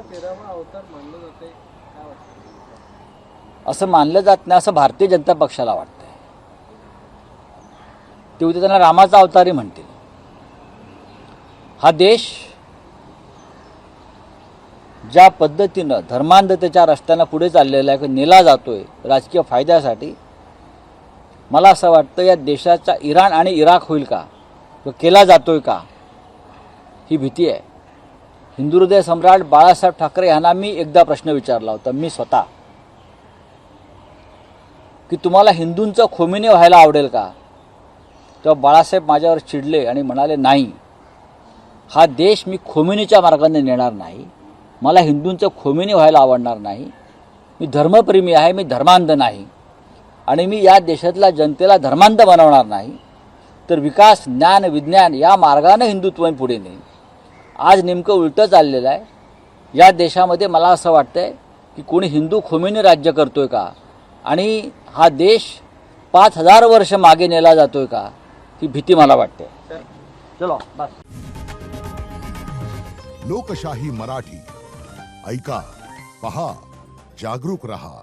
13वा अवतार मानलं जाते, काय वाटतं? असं मानलं जात नाही असं भारतीय जनता पक्षाला वाटतंय. ते उद्या त्यांना रामाचा अवतारही म्हणतील. हा देश ज्या पद्धतीनं धर्मांधतेच्या रस्त्यानं पुढे चाललेला आहे, नेला जातोय राजकीय फायद्यासाठी, मला असं वाटतं या देशाचा इराण आणि इराक होईल का, तो केला जातोय का, ही भीती आहे. हिंदू हृदय सम्राट बाळासाहेब ठाकरे यांना मी एकदा प्रश्न विचारला होता, मी स्वतः, की तुम्हाला हिंदूंचं खोमिनी व्हायला आवडेल का? तेव्हा बाळासाहेब माझ्यावर चिडले आणि म्हणाले, नाही, हा देश मी खोमिनीच्या मार्गाने नेणार नाही, मला हिंदूंचं खोमिनी व्हायला आवडणार नाही, मी धर्मप्रेमी आहे, मी धर्मांध नाही, आणि मी या देशातल्या जनतेला धर्मांध बनवणार नाही, तर विकास, ज्ञान, विज्ञान या मार्गाने हिंदुत्व पुढे नेईल. आज नेमकं उलटं चाललेलं आहे. या देशामध्ये मला असं वाटतंय की कोणी हिंदू खोमिनी राज्य करतोय का, आणि हा देश 5000 वर्ष मागे नेला जातोय का, ही भीती मला वाटते. चलो बस. लोकशाही मराठी ऐका, पहा, जागरूक रहा.